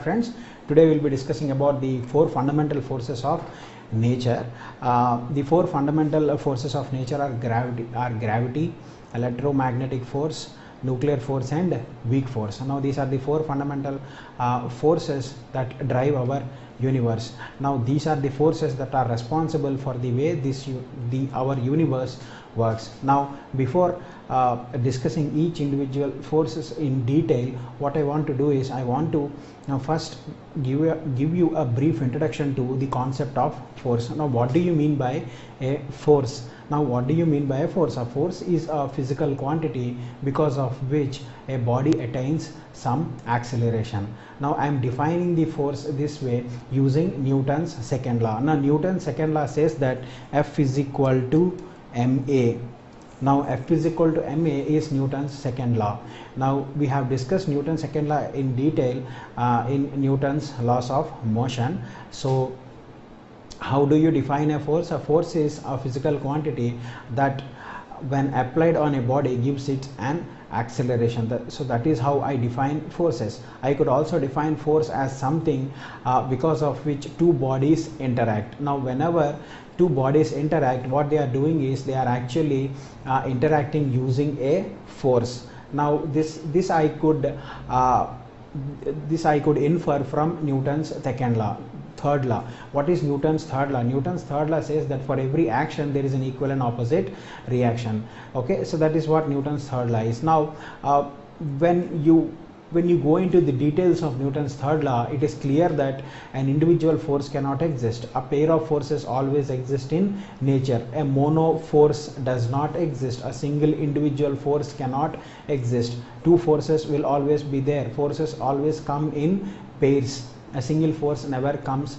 friends, today we will be discussing about the four fundamental forces of nature. The four fundamental forces of nature are gravity, electromagnetic force, nuclear force and weak force. Now these are the four fundamental forces that drive our universe. Now these are the forces that are responsible for the way our universe works. Now before discussing each individual forces in detail, what I want to do is I want to first give you a brief introduction to the concept of force. Now what do you mean by a force? Now what do you mean by a force? A force is a physical quantity because of which a body attains some acceleration. Now I am defining the force this way using Newton's second law. Now Newton's second law says that F is equal to ma. Now F is equal to ma is Newton's second law. Now we have discussed Newton's second law in detail in Newton's laws of motion. So how do you define a force? A force is a physical quantity that when applied on a body gives it an acceleration. So that is how I define forces. I could also define force as something because of which two bodies interact. Now whenever two bodies interact, what they are doing is they are actually interacting using a force. Now this I could infer from Newton's second law. Third law. What is Newton's third law? Newton's third law says that for every action there is an equal and opposite reaction. Okay, so that is what Newton's third law is. Now when you go into the details of Newton's third law, it is clear that an individual force cannot exist. A pair of forces always exist in nature. A mono force does not exist. A single individual force cannot exist. Two forces will always be there. Forces always come in pairs. A single force never comes.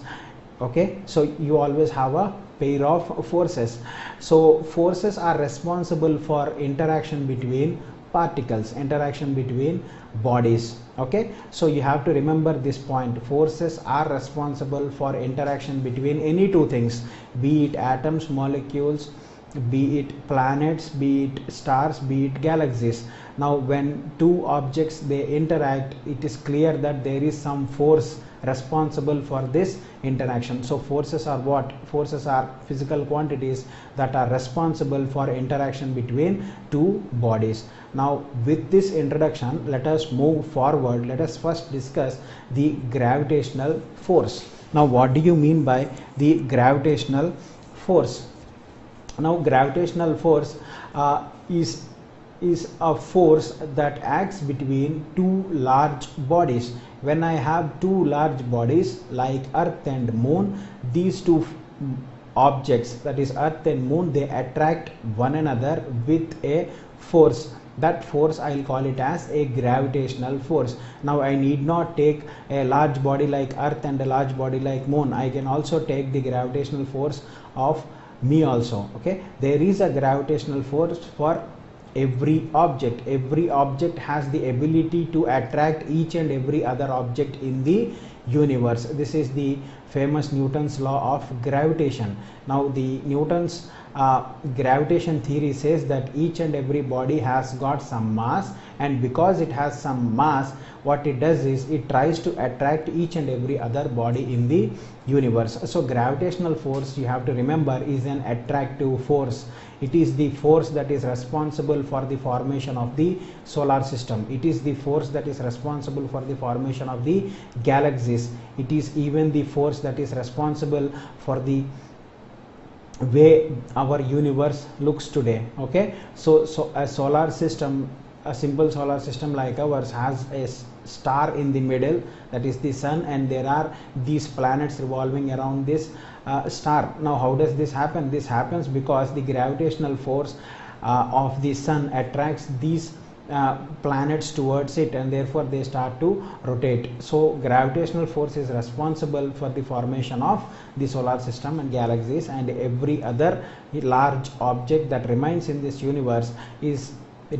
Okay, so you always have a pair of forces. So forces are responsible for interaction between particles, interaction between bodies. Okay, so you have to remember this point. Forces are responsible for interaction between any two things, be it atoms, molecules, be it planets, be it stars, be it galaxies. Now when two objects they interact, it is clear that there is some force responsible for this interaction. So forces are what? Forces are physical quantities that are responsible for interaction between two bodies. Now with this introduction, let us move forward. Let us first discuss the gravitational force. Now what do you mean by the gravitational force? Now gravitational force is a force that acts between two large bodies. When I have two large bodies like Earth and Moon, these two objects, that is Earth and Moon, they attract one another with a force. That force I will call it as a gravitational force. Now I need not take a large body like Earth and a large body like Moon. I can also take the gravitational force of me also. Okay, there is a gravitational force for every object. Every object has the ability to attract each and every other object in the universe. This is the famous Newton's law of gravitation. Now the Newton's gravitation theory says that each and every body has got some mass, and because it has some mass, what it does is it tries to attract each and every other body in the universe. So gravitational force, you have to remember, is an attractive force. It is the force that is responsible for the formation of the solar system. It is the force that is responsible for the formation of the galaxies. It is even the force that is responsible for the way our universe looks today. Okay, so a solar system, a simple solar system like ours, has a star in the middle, that is the sun, and there are these planets revolving around this star. Now how does this happen? This happens because the gravitational force of the sun attracts these planets towards it, and therefore they start to rotate. So gravitational force is responsible for the formation of the solar system and galaxies, and every other large object that remains in this universe is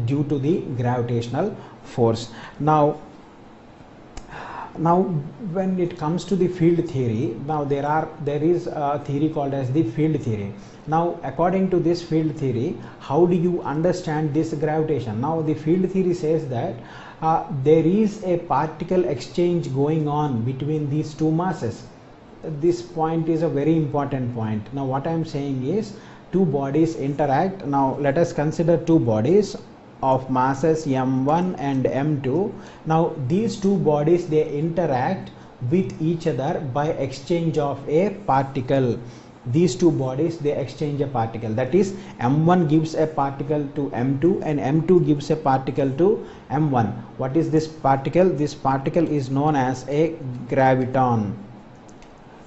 due to the gravitational force. Now Now when it comes to the field theory, now there is a theory called as the field theory. Now according to this field theory, how do you understand this gravitation? Now the field theory says that there is a particle exchange going on between these two masses. This point is a very important point. Now what I am saying is, two bodies interact. Now let us consider two bodies of masses m1 and m2. Now these two bodies, they interact with each other by exchange of a particle. These two bodies, they exchange a particle, that is m1 gives a particle to m2 and m2 gives a particle to m1. What is this particle? This particle is known as a graviton.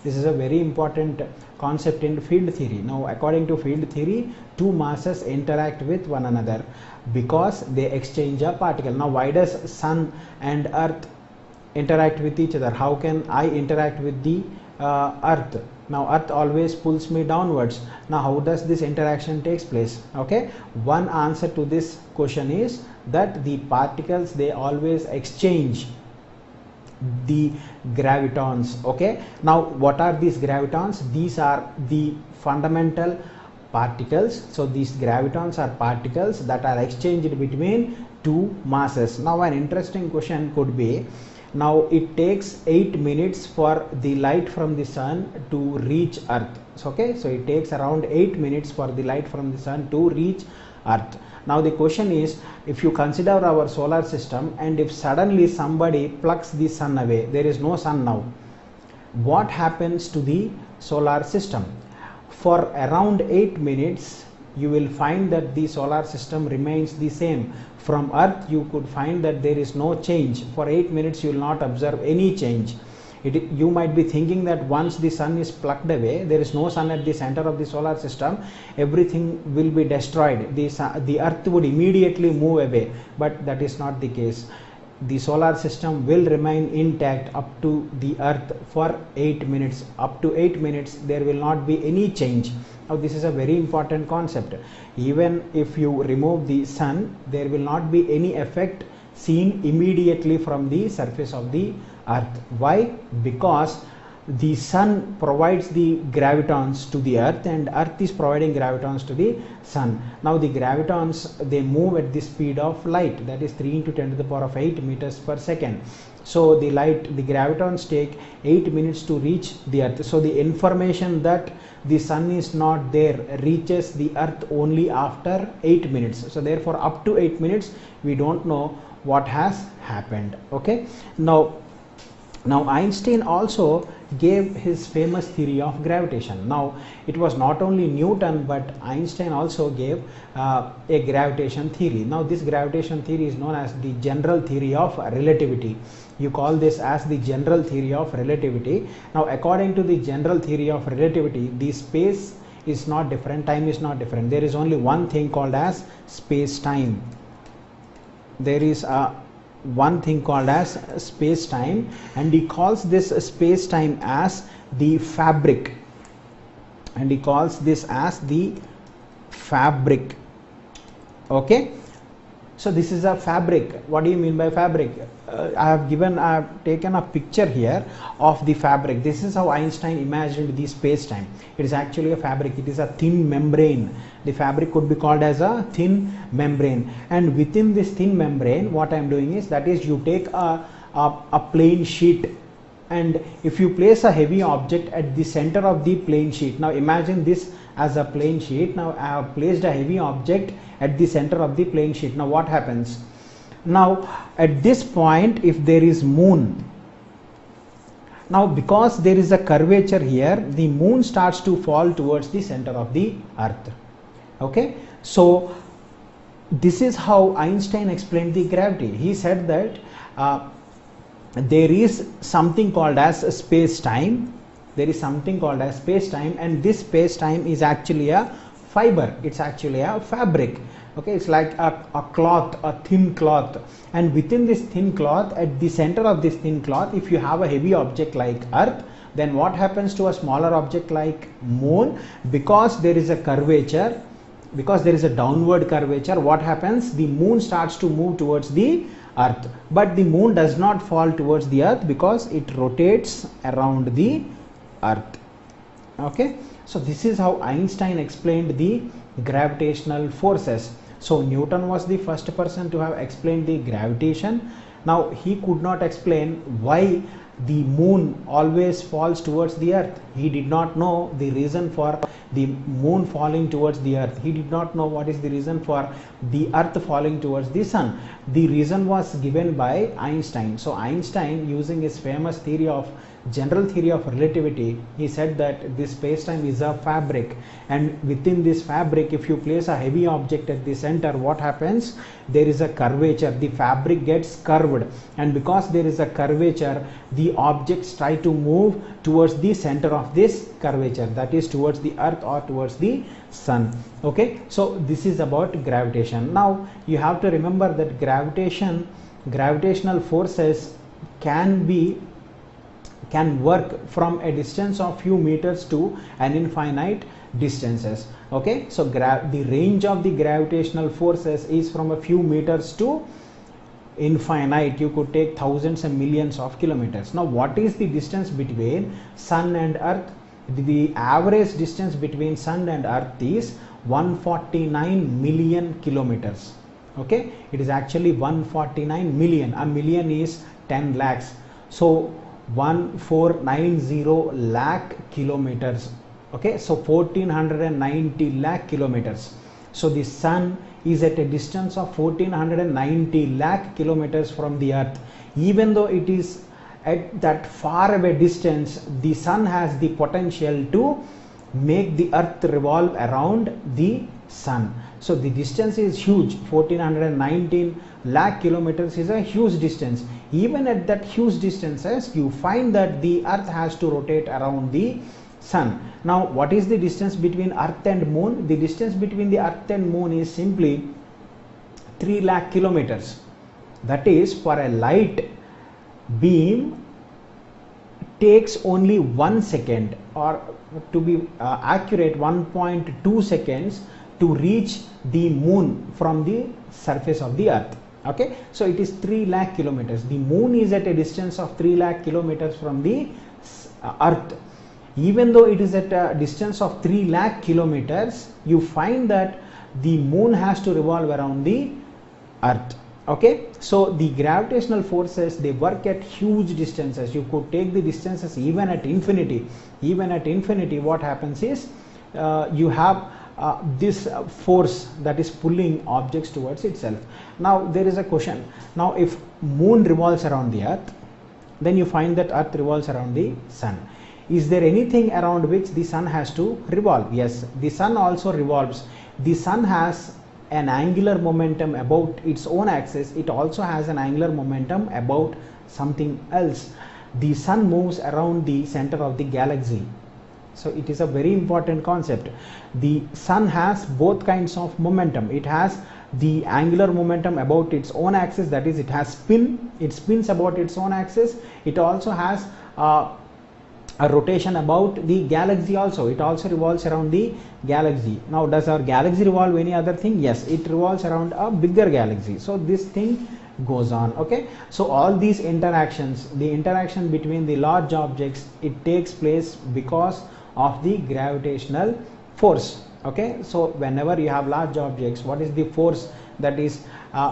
This is a very important concept in field theory. Now according to field theory, two masses interact with one another because they exchange a particle. Now why does sun and earth interact with each other? How can I interact with the earth? Now earth always pulls me downwards. Now how does this interaction takes place? Okay, one answer to this question is that the particles, they always exchange the gravitons. Okay, now what are these gravitons? These are the fundamental particles. So these gravitons are particles that are exchanged between two masses. Now an interesting question could be, now it takes 8 minutes for the light from the sun to reach earth. So, okay, so it takes around 8 minutes for the light from the sun to reach earth. Now the question is, if you consider our solar system and if suddenly somebody plucks the sun away, there is no sun now, what happens to the solar system? For around 8 minutes you will find that the solar system remains the same. From earth you could find that there is no change. For 8 minutes you will not observe any change. You might be thinking that once the sun is plucked away, there is no sun at the center of the solar system, everything will be destroyed. The earth would immediately move away, but that is not the case. The solar system will remain intact up to the earth for 8 minutes. Up to 8 minutes there will not be any change. Now this is a very important concept. Even if you remove the sun, there will not be any effect seen immediately from the surface of the earth. Why? Because the sun provides the gravitons to the earth and earth is providing gravitons to the sun. Now the gravitons, they move at the speed of light, that is 3 into 10 to the power of 8 meters per second. So the gravitons take 8 minutes to reach the earth. So the information that the sun is not there reaches the earth only after 8 minutes. So therefore up to 8 minutes we don't know what has happened. Okay, now Einstein also gave his famous theory of gravitation. Now it was not only Newton, but Einstein also gave a gravitation theory. Now this gravitation theory is known as the general theory of relativity. You call this as the general theory of relativity. Now according to the general theory of relativity, the space is not different, time is not different. There is only one thing called as space-time. There is one thing called as space-time, and he calls this space-time as the fabric, and he calls this as the fabric. Okay, so this is a fabric. What do you mean by fabric? I have taken a picture here of the fabric. This is how Einstein imagined the space-time. It is actually a fabric. It is a thin membrane. The fabric could be called as a thin membrane, and within this thin membrane, what I am doing is, that is, you take a plain sheet, and if you place a heavy object at the center of the plain sheet, now imagine this as a plain sheet. Now I have placed a heavy object at the center of the plain sheet. Now what happens? Now at this point, if there is moon, now because there is a curvature here, the moon starts to fall towards the center of the earth. Okay, so this is how Einstein explained the gravity. He said that there is something called as space-time. There is something called as space-time, and this space-time is actually a fiber. It's actually a fabric. Okay, it's like a cloth, a thin cloth, and within this thin cloth, at the center of this thin cloth, if you have a heavy object like earth, then what happens to a smaller object like moon? Because there is a curvature, because there is a downward curvature, what happens? The moon starts to move towards the earth, but the moon does not fall towards the earth because it rotates around the earth. Okay, so this is how Einstein explained the gravitational forces. So Newton was the first person to have explained the gravitation. Now he could not explain why the moon always falls towards the earth. He did not know the reason for the moon falling towards the earth. He did not know what is the reason for the earth falling towards the sun. The reason was given by Einstein. So Einstein, using his famous theory of general theory of relativity, he said that this space-time is a fabric, and within this fabric, if you place a heavy object at the center, what happens? There is a curvature. The fabric gets curved, and because there is a curvature, the objects try to move towards the center of this curvature, that is towards the earth or towards the sun. Okay, so this is about gravitation. Now you have to remember that gravitational forces can work from a distance of few meters to an infinite distances. Okay, so the range of the gravitational forces is from a few meters to infinite. You could take thousands and millions of kilometers. Now what is the distance between sun and earth? The average distance between sun and earth is 149 million kilometers. Okay, it is actually 149 million. A million is 10 lakhs. So 1490 lakh kilometers. Okay, so 1490 lakh kilometers. So the sun is at a distance of 1490 lakh kilometers from the earth. Even though it is at that far away distance, the sun has the potential to make the earth revolve around the sun. So the distance is huge. 1419 lakh kilometers is a huge distance. Even at that huge distances, you find that the earth has to rotate around the sun. Now what is the distance between earth and moon? The distance between the earth and moon is simply 3 lakh kilometers. That is, for a light beam takes only 1 second, or to be accurate, 1.2 seconds to reach the moon from the surface of the earth. Okay, so it is 3 lakh kilometers. The moon is at a distance of 3 lakh kilometers from the earth. Even though it is at a distance of 3 lakh kilometers, you find that the moon has to revolve around the earth. Okay, so the gravitational forces, they work at huge distances. You could take the distances even at infinity. Even at infinity, what happens is you have this force that is pulling objects towards itself. Now there is a question. Now if moon revolves around the earth, then you find that earth revolves around the sun. Is there anything around which the sun has to revolve? Yes, the sun also revolves. The sun has an angular momentum about its own axis. It also has an angular momentum about something else. The sun moves around the center of the galaxy. So it is a very important concept. The sun has both kinds of momentum. It has the angular momentum about its own axis, that is, it has spin. It spins about its own axis. It also has a rotation about the galaxy also. It also revolves around the galaxy. Now does our galaxy revolve any other thing? Yes, it revolves around a bigger galaxy. So this thing goes on. Okay, so all these interactions, the interaction between the large objects, it takes place because of the gravitational force. Okay, so whenever you have large objects, what is the force that is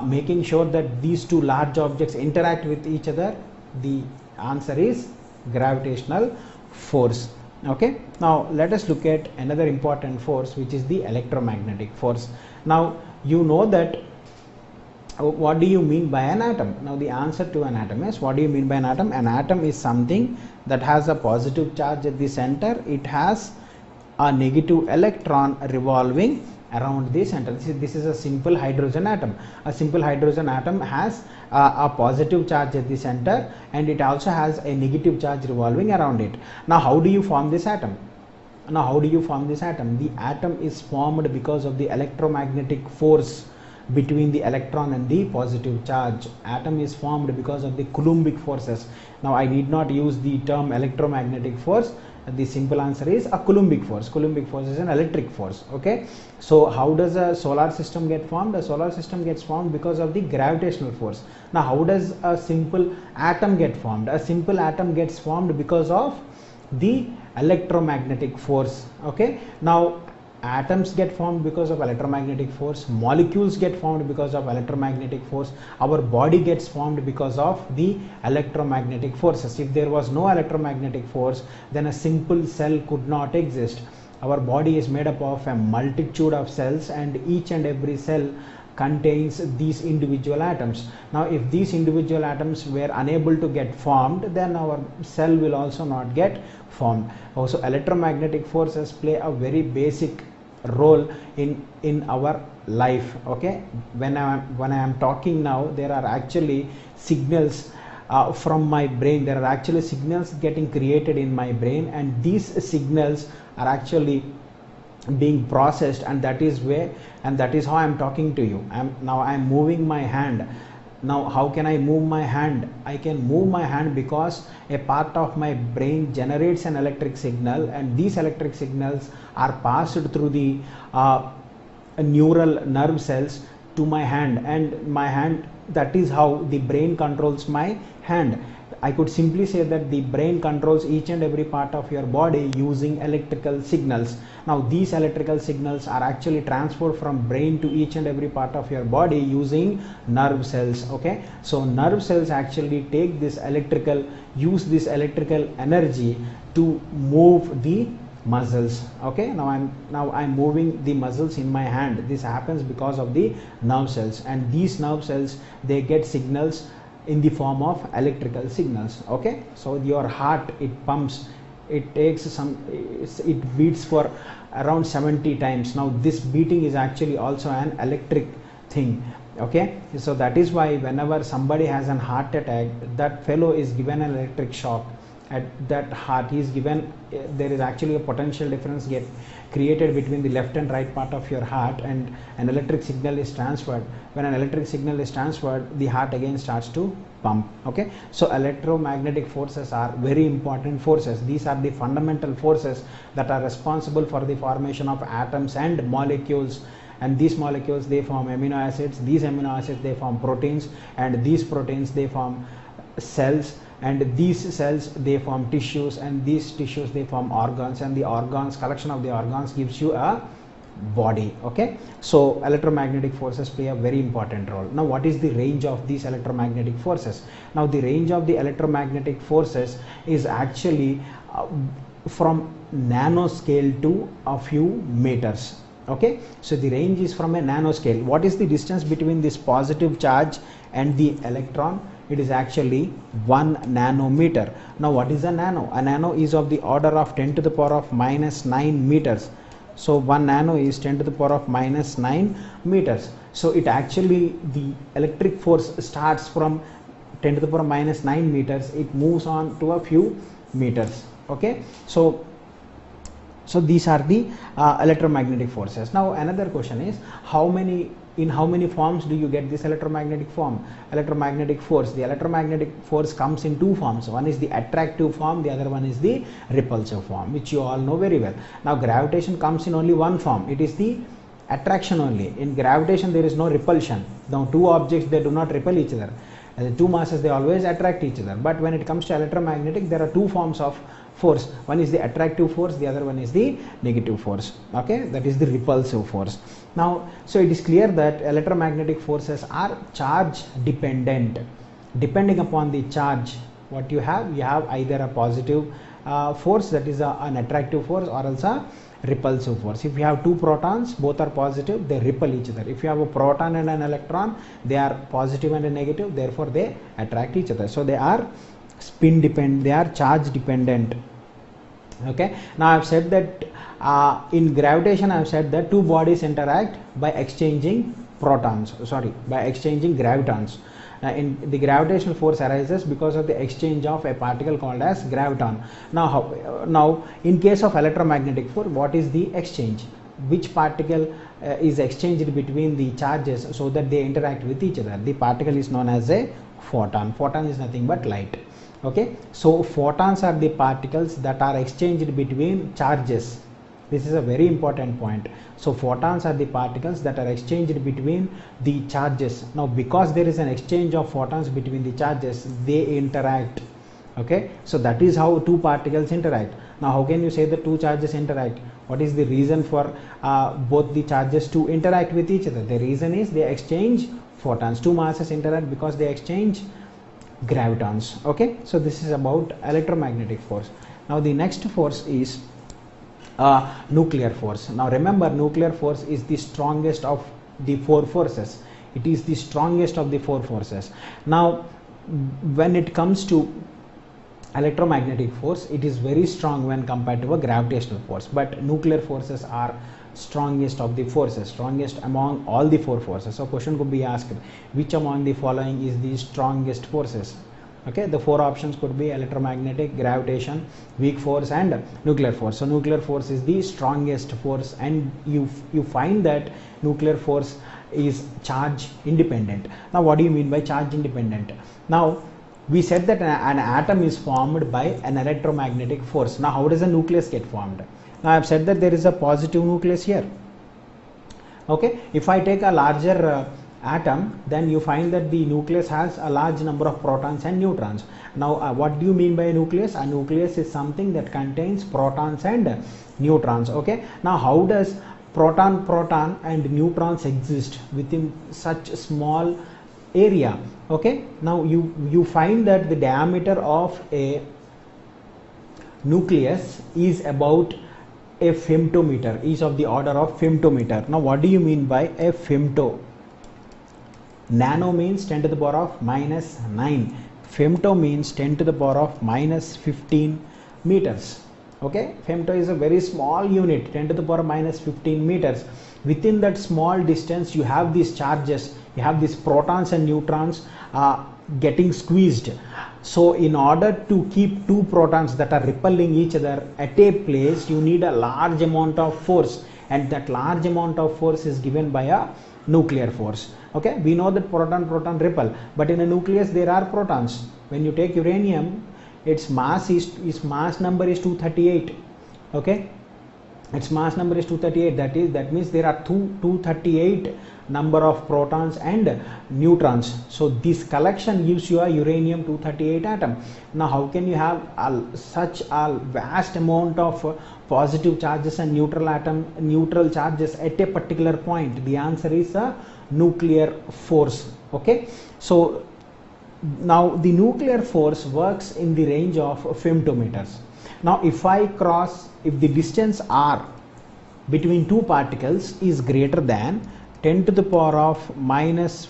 making sure that these two large objects interact with each other? The answer is gravitational force. Okay, now let us look at another important force, which is the electromagnetic force. Now you know that what do you mean by an atom? Now the answer to an atom is, what do you mean by an atom? An atom is something that has a positive charge at the center. It has a negative electron revolving around the center. This is a simple hydrogen atom. A simple hydrogen atom has a positive charge at the center, and it also has a negative charge revolving around it. Now how do you form this atom? The atom is formed because of the electromagnetic force between the electron and the positive charge. Atom is formed because of the Coulombic forces. Now I need not use the term electromagnetic force. The simple answer is a Coulombic force. Coulombic force is an electric force. Okay, so how does a solar system get formed? A solar system gets formed because of the gravitational force. Now how does a simple atom get formed? A simple atom gets formed because of the electromagnetic force. Okay, now atoms get formed because of electromagnetic force, molecules get formed because of electromagnetic force, our body gets formed because of the electromagnetic forces. If there was no electromagnetic force, then a simple cell could not exist. Our body is made up of a multitude of cells, and each and every cell contains these individual atoms. Now if these individual atoms were unable to get formed, then our cell will also not get formed. Also electromagnetic forces play a very basic role in our life. Okay, when I am talking now, there are actually signals from my brain. There are actually signals getting created in my brain, and these signals are actually being processed, and that is how I am talking to you. I am moving my hand. Now how can I move my hand? I can move my hand because a part of my brain generates an electric signal, and these electric signals are passed through the neural nerve cells to my hand, and my hand, that is how the brain controls my hand. I could simply say that the brain controls each and every part of your body using electrical signals. Now these electrical signals are actually transferred from brain to each and every part of your body using nerve cells. Okay, so nerve cells actually take this use this electrical energy to move the muscles. Okay, now I'm moving the muscles in my hand. This happens because of the nerve cells, and these nerve cells, they get signals in the form of electrical signals. Okay, so your heart, it pumps, it beats for around 70 times. Now this beating is actually also an electric thing. Okay, so that is why whenever somebody has an heart attack, that fellow is given an electric shock at that heart. He is given, there is actually a potential difference get created between the left and right part of your heart, and an electric signal is transferred. When an electric signal is transferred, the heart again starts to pump. Okay, so electromagnetic forces are very important forces. These are the fundamental forces that are responsible for the formation of atoms and molecules, and these molecules, they form amino acids, these amino acids, they form proteins, and these proteins, they form cells, and these cells, they form tissues, and these tissues, they form organs, and the organs, collection of the organs gives you a body. Okay, so electromagnetic forces play a very important role. Now what is the range of these electromagnetic forces? Now the range of the electromagnetic forces is actually from nanoscale to a few meters. Okay, so the range is from a nanoscale. What is the distance between this positive charge and the electron? It is actually 1 nanometer. Now what is a nano? A nano is of the order of 10 to the power of minus 9 meters. So 1 nano is 10 to the power of minus 9 meters. So it actually, the electric force starts from 10 to the power of minus 9 meters. It moves on to a few meters. Okay, so these are the electromagnetic forces. Now another question is, in how many forms do you get this electromagnetic force? The electromagnetic force comes in two forms. One is the attractive form, the other one is the repulsive form, which you all know very well. Now gravitation comes in only one form. It is the attraction only. In gravitation there is no repulsion. Now two objects, they do not repel each other. The two masses, they always attract each other. But when it comes to electromagnetic, there are two forms of force. One is the attractive force, the other one is the negative force. Okay, that is the repulsive force. Now, so it is clear that electromagnetic forces are charge dependent. Depending upon the charge what you have either a positive force, that is an attractive force, or else a repulsive force. If you have two protons, both are positive, they repel each other. If you have a proton and an electron, they are positive and a negative, therefore they attract each other. So they are spin dependent, they are charge dependent. Okay, now I have said that in gravitation, I have said that two bodies interact by exchanging gravitons. In the gravitational force arises because of the exchange of a particle called as graviton. Now in case of electromagnetic force, what is the exchange? Which particle is exchanged between the charges so that they interact with each other? The particle is known as a photon. Photon is nothing but light. Okay, so photons are the particles that are exchanged between charges. This is a very important point. So photons are the particles that are exchanged between the charges. Now because there is an exchange of photons between the charges, they interact. Okay, so that is how two particles interact. Now how can you say the two charges interact? What is the reason for both the charges to interact with each other? The reason is they exchange photons. Two masses interact because they exchange gravitons. Okay, so this is about electromagnetic force. Now the next force is nuclear force. Now remember, nuclear force is the strongest of the four forces. It is the strongest of the four forces. Now when it comes to electromagnetic force, it is very strong when compared to a gravitational force, but nuclear forces are strongest of the forces, strongest among all the four forces. So question could be asked, which among the following is the strongest forces? Okay, the four options could be electromagnetic, gravitation, weak force and nuclear force. So nuclear force is the strongest force, and you find that nuclear force is charge independent. Now what do you mean by charge independent? Now we said that an atom is formed by an electromagnetic force. Now how does a nucleus get formed? Now I have said that there is a positive nucleus here. Okay, if I take a larger atom, then you find that the nucleus has a large number of protons and neutrons. Now what do you mean by a nucleus? A nucleus is something that contains protons and neutrons. Okay, now how does proton and neutrons exist within such a small area? Okay, now you find that the diameter of a nucleus is about a femtometer, is of the order of femtometer. Now what do you mean by a femto? Nano means 10 to the power of minus 9. Femto means 10 to the power of minus 15 meters. Okay, femto is a very small unit, 10 to the power of minus 15 meters. Within that small distance you have these charges, you have these protons and neutrons getting squeezed. So in order to keep two protons that are repelling each other at a place, you need a large amount of force, and that large amount of force is given by a nuclear force. Okay, we know that proton repel, but in a nucleus there are protons. When you take uranium, its mass mass number is 238. Okay, its mass number is 238. That means there are 238 number of protons and neutrons. So this collection gives you a uranium 238 atom. Now how can you have such a vast amount of positive charges and neutral charges at a particular point? The answer is a nuclear force. Okay, so now the nuclear force works in the range of femtometers. Now if the distance r between two particles is greater than 10 to the power of minus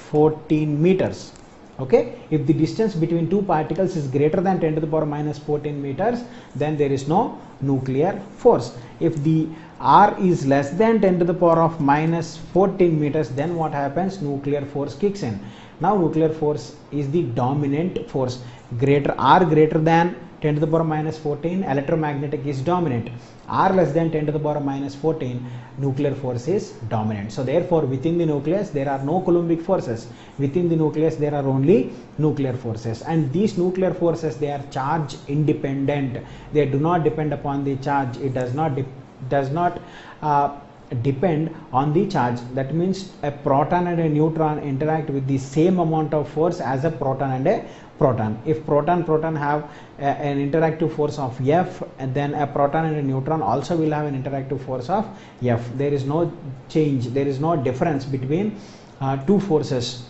14 meters. Okay, if the distance between two particles is greater than 10 to the power minus 14 meters, then there is no nuclear force. If the r is less than 10 to the power of minus 14 meters, then what happens? Nuclear force kicks in. Now nuclear force is the dominant force. R greater than 10 to the power minus 14, electromagnetic is dominant. R less than 10 to the power minus 14, nuclear force is dominant. So therefore within the nucleus there are no Coulombic forces. Within the nucleus there are only nuclear forces, and these nuclear forces, they are charge independent. They do not depend upon the charge. It does not depend on the charge. That means a proton and a neutron interact with the same amount of force as a proton and a proton. If proton have an interactive force of F, and then a proton and a neutron also will have an interactive force of F. There is no change, there is no difference between two forces,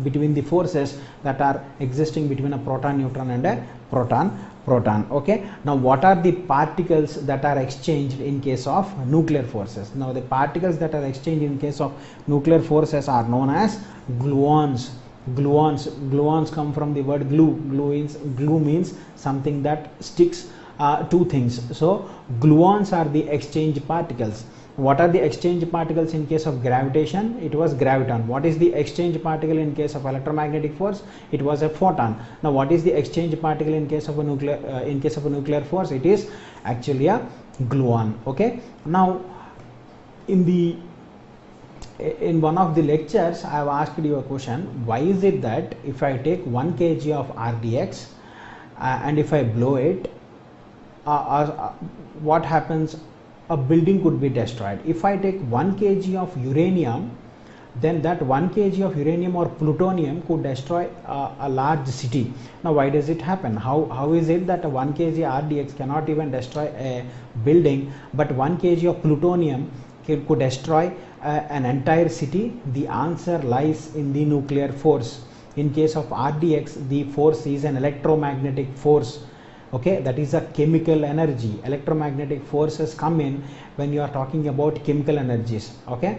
between the forces that are existing between a proton neutron and a proton. Okay, now what are the particles that are exchanged in case of nuclear forces? Now the particles that are exchanged in case of nuclear forces are known as gluons. Gluons come from the word glue. Glue means something that sticks to things. So gluons are the exchange particles. What are the exchange particles in case of gravitation? It was graviton. What is the exchange particle in case of electromagnetic force? It was a photon. Now what is the exchange particle in case of a nuclear force? It is actually a gluon. Okay, now in the in one of the lectures I have asked you a question, why is it that if I take 1 kg of RDX and if I blow it, what happens? A building could be destroyed. If I take 1 kg of uranium, then that 1 kg of uranium or plutonium could destroy a large city. Now why does it happen? How is it that a 1 kg RDX cannot even destroy a building, but 1 kg of plutonium could destroy an entire city? The answer lies in the nuclear force. In case of RDX, the force is an electromagnetic force. Okay, that is a chemical energy. Electromagnetic forces come in when you are talking about chemical energies. Okay,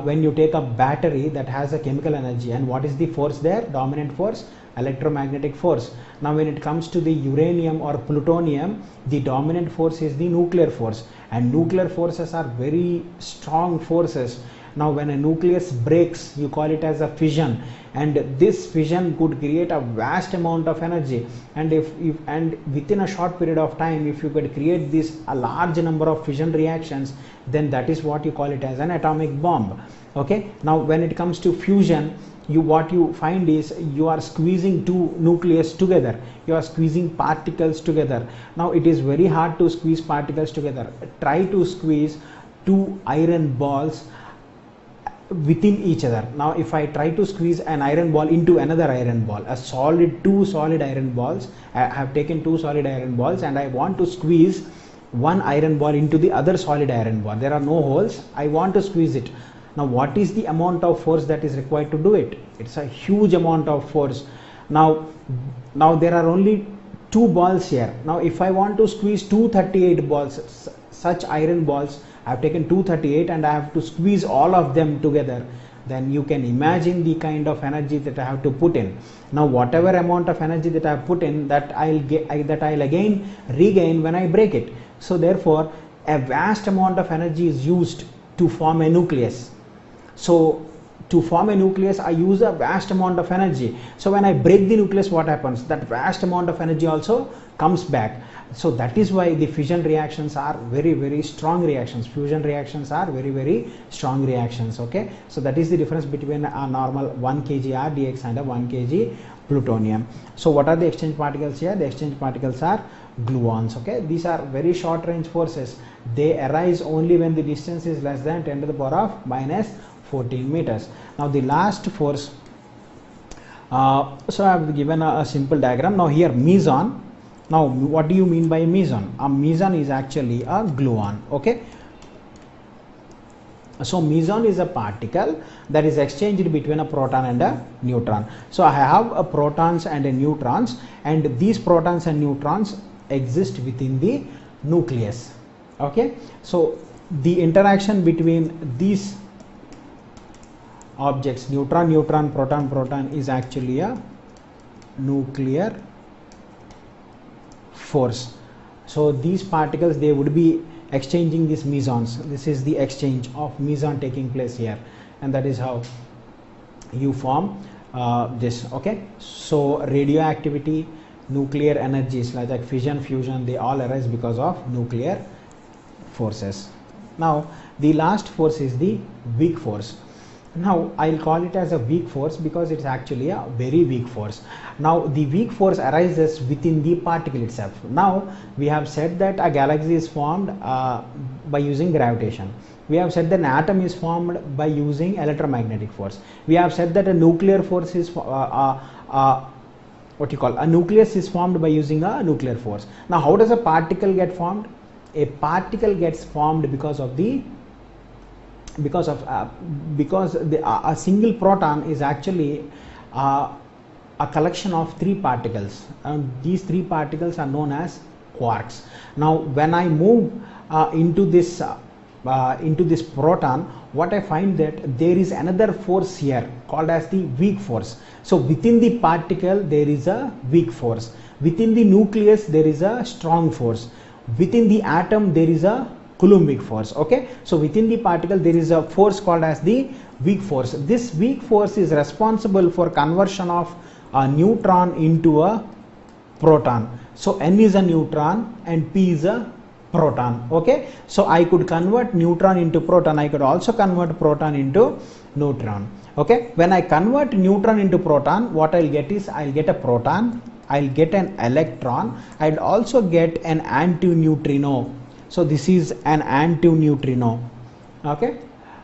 when you take a battery that has a chemical energy, and what is the force there? Dominant force, electromagnetic force. Now when it comes to the uranium or plutonium, the dominant force is the nuclear force, and nuclear forces are very strong forces. Now when a nucleus breaks, you call it as a fission, and this fission could create a vast amount of energy, and if within a short period of time, if you could create this a large number of fission reactions, then that is what you call it as an atomic bomb. Okay, now when it comes to fusion, what you find is you are squeezing two nucleus together, you are squeezing particles together. Now it is very hard to squeeze particles together. Try to squeeze two iron balls within each other. Now if I try to squeeze an iron ball into another iron ball, two solid iron balls, I have taken two solid iron balls and I want to squeeze one iron ball into the other solid iron ball. There are no holes, I want to squeeze it. Now what is the amount of force that is required to do it? It's a huge amount of force. Now there are only two balls here. Now if I want to squeeze 238 balls, such iron balls, I have taken 238 and I have to squeeze all of them together, then you can imagine the kind of energy that I have to put in. Now whatever amount of energy that I have put in, that I'll again regain when I break it. So therefore a vast amount of energy is used to form a nucleus. So to form a nucleus, I use a vast amount of energy. So when I break the nucleus, what happens? That vast amount of energy also comes back. So that is why the fission reactions are very, very strong reactions. Fusion reactions are very, very strong reactions. Okay, so that is the difference between a normal 1 kg RDX and a 1 kg plutonium. So what are the exchange particles here? The exchange particles are gluons. Okay, these are very short range forces. They arise only when the distance is less than 10 to the power of minus 14 meters. Now the last force, so I have given a simple diagram. Now here meson. Now what do you mean by a meson? A meson is actually a gluon. Okay, so meson is a particle that is exchanged between a proton and a neutron. So I have a protons and a neutrons, and these protons and neutrons exist within the nucleus. Okay, so the interaction between these objects, neutron, neutron, proton, proton, is actually a nuclear force. So these particles, they would be exchanging these mesons. This is the exchange of meson taking place here, and that is how you form this. Okay, so radioactivity, nuclear energies like fission, fusion, they all arise because of nuclear forces. Now the last force is the weak force. Now I'll call it as a weak force because it's actually a very weak force. Now the weak force arises within the particle itself. Now we have said that a galaxy is formed by using gravitation. We have said that an atom is formed by using electromagnetic force. We have said that a nuclear force is a nucleus is formed by using a nuclear force. Now how does a particle get formed? A particle gets formed because a single proton is actually a collection of three particles, and these three particles are known as quarks. Now when I move into this proton, what I find that there is another force here called as the weak force. So within the particle there is a weak force, within the nucleus there is a strong force, within the atom there is a Coulombic force. Okay, so within the particle there is a force called as the weak force. This weak force is responsible for conversion of a neutron into a proton. So N is a neutron and P is a proton. Okay, so I could convert neutron into proton, I could also convert proton into neutron. Okay, when I convert neutron into proton, what I'll get is I'll get a proton, I'll get an electron, I'll also get an antineutrino. So this is an antineutrino. Okay,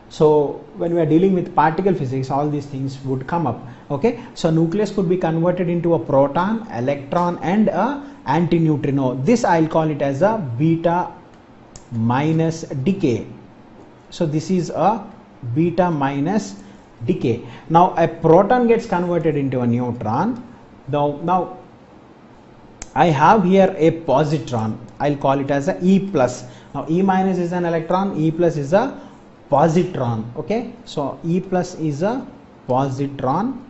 so when we are dealing with particle physics, all these things would come up. Okay, so nucleus could be converted into a proton, electron and a antineutrino. This I'll call it as a beta minus decay. So this is a beta minus decay. Now a proton gets converted into a neutron. Now I have here a positron, I'll call it as a E plus. Now E minus is an electron, E plus is a positron. Okay, so E plus is a positron.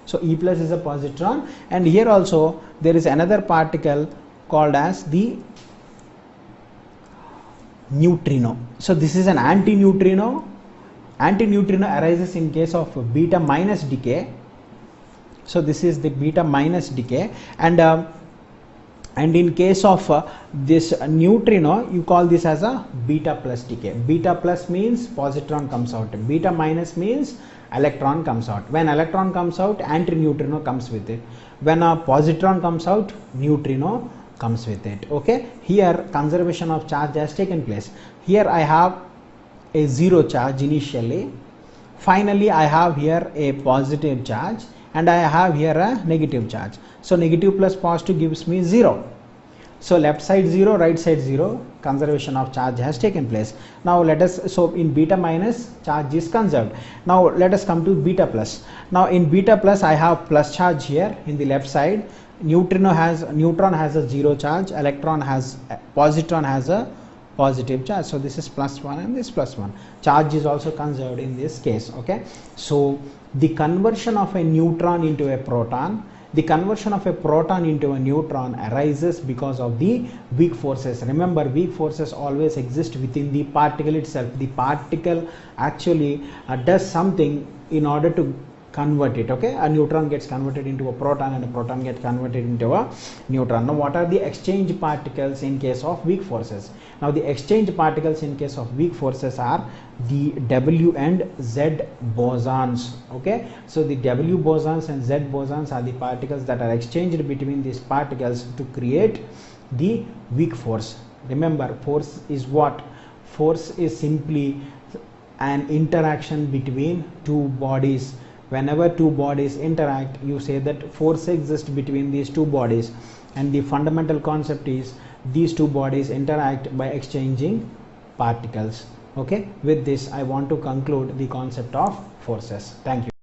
So E plus is a positron, and here also there is another particle called as the neutrino. So this is an antineutrino. Antineutrino arises in case of beta minus decay. So this is the beta minus decay, and in case of this neutrino, you call this as a beta plus decay. Beta plus means positron comes out, beta minus means electron comes out. When electron comes out, antineutrino comes with it. When a positron comes out, neutrino comes with it. Okay, here conservation of charge has taken place. Here I have a zero charge initially, finally I have here a positive charge, and I have here a negative charge. So negative plus positive gives me 0. So left side 0, right side 0, conservation of charge has taken place. Now let us, so in beta minus, charge is conserved. Now let us come to beta plus. Now in beta plus, I have plus charge here in the left side. Neutron has a 0 charge, positron has a positive charge. So this is plus 1 and this plus 1. Charge is also conserved in this case. Okay, so the conversion of a neutron into a proton, the conversion of a proton into a neutron arises because of the weak forces. Remember, weak forces always exist within the particle itself. The particle actually does something in order to convert it. Okay, a neutron gets converted into a proton and a proton gets converted into a neutron. Now what are the exchange particles in case of weak forces? Now the exchange particles in case of weak forces are the W and Z bosons. Okay, so the W bosons and Z bosons are the particles that are exchanged between these particles to create the weak force. Remember, force is what? Force is simply an interaction between two bodies. Whenever two bodies interact, you say that force exists between these two bodies, and the fundamental concept is these two bodies interact by exchanging particles. Okay, with this I want to conclude the concept of forces. Thank you.